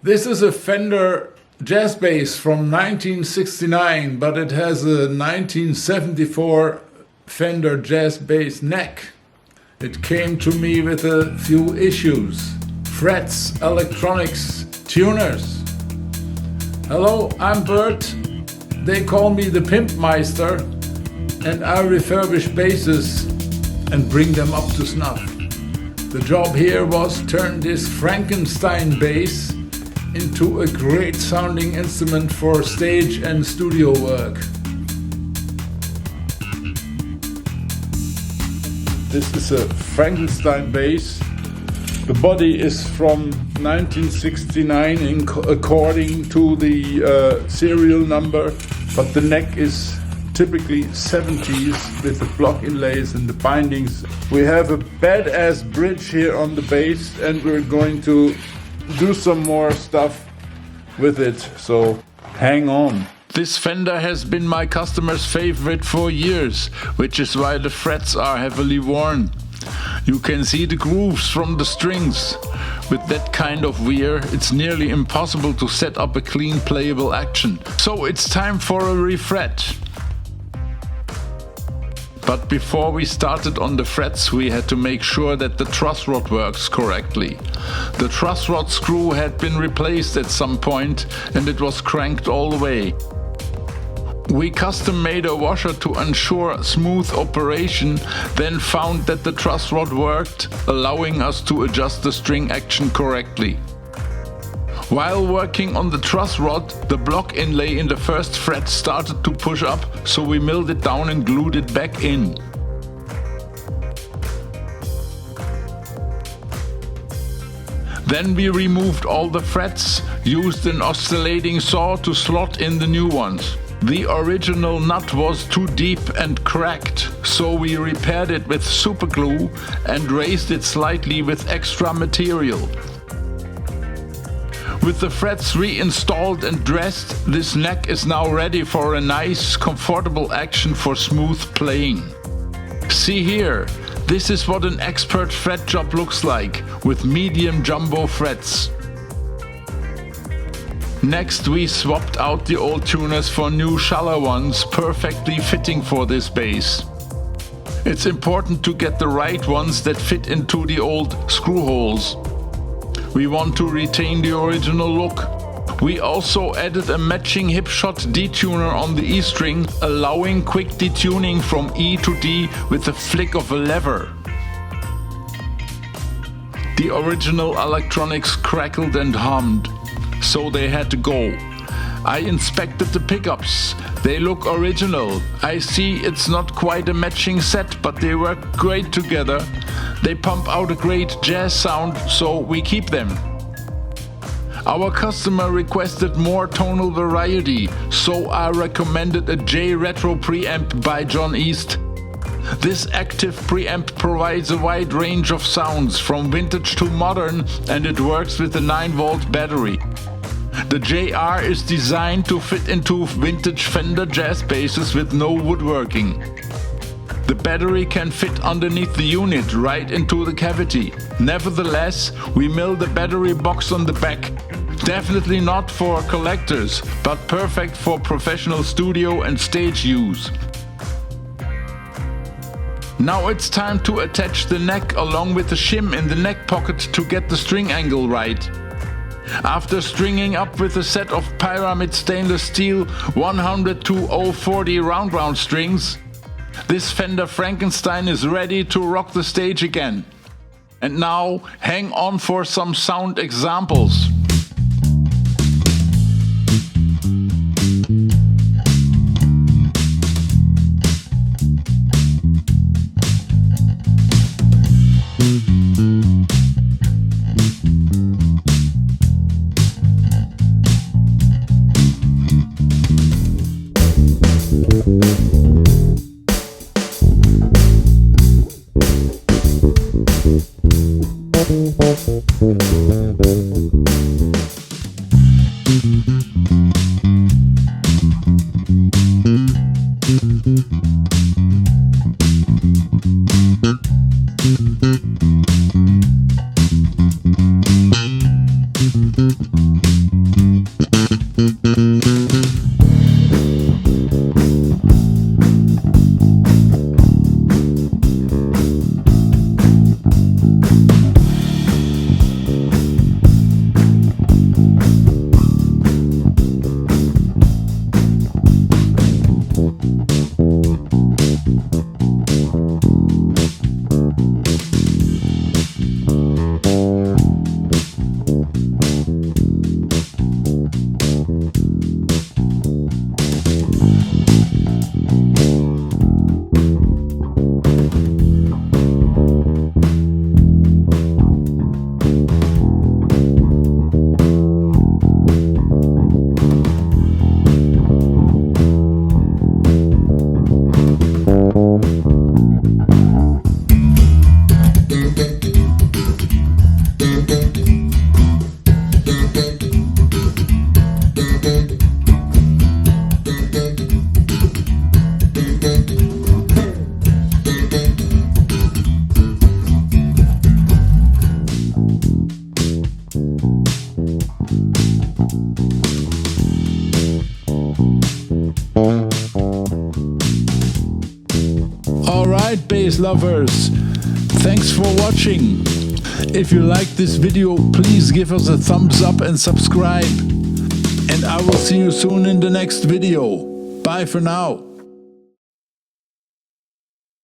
This is a Fender Jazz Bass from 1969, but it has a 1974 Fender Jazz Bass Neck. It came to me with a few issues: frets, electronics, tuners. Hello, I'm Bert. They call me the Pimp Meister, and I refurbish basses and bring them up to snuff. The job here was turn this Frankenstein bass into a great sounding instrument for stage and studio work. This is a Frankenstein bass. The body is from 1969 according to the serial number, but the neck is typically 70s with the block inlays and the bindings. We have a badass bridge here on the bass, and we're going to do some more stuff with it, so hang on. This Fender has been my customer's favorite for years, which is why the frets are heavily worn. You can see the grooves from the strings. With that kind of wear, it's nearly impossible to set up a clean playable action. So it's time for a refret. But before we started on the frets, we had to make sure that the truss rod works correctly. The truss rod screw had been replaced at some point, and it was cranked all the way. We custom made a washer to ensure smooth operation, then found that the truss rod worked, allowing us to adjust the string action correctly. While working on the truss rod, the block inlay in the first fret started to push up, so we milled it down and glued it back in. Then we removed all the frets, used an oscillating saw to slot in the new ones. The original nut was too deep and cracked, so we repaired it with super glue and raised it slightly with extra material. With the frets reinstalled and dressed, this neck is now ready for a nice, comfortable action for smooth playing. See here, this is what an expert fret job looks like, with medium jumbo frets. Next, we swapped out the old tuners for new Schaller ones, perfectly fitting for this bass. It's important to get the right ones that fit into the old screw holes. We want to retain the original look. We also added a matching Hipshot D-tuner on the E string, allowing quick detuning from E to D with a flick of a lever. The original electronics crackled and hummed, so they had to go. I inspected the pickups. They look original. I see it's not quite a matching set, but they work great together. They pump out a great jazz sound, so we keep them. Our customer requested more tonal variety, so I recommended a J Retro preamp by John East. This active preamp provides a wide range of sounds, from vintage to modern, and it works with a 9-volt battery. The JR is designed to fit into vintage Fender Jazz basses with no woodworking. The battery can fit underneath the unit, right into the cavity. Nevertheless, we milled the battery box on the back. Definitely not for collectors, but perfect for professional studio and stage use. Now it's time to attach the neck along with the shim in the neck pocket to get the string angle right. After stringing up with a set of pyramid stainless steel 100-040 round strings, this Fender Frankenstein is ready to rock the stage again. And now, hang on for some sound examples. Alright, bass lovers, thanks for watching. If you like this video, please give us a thumbs up and subscribe. And I will see you soon in the next video. Bye for now.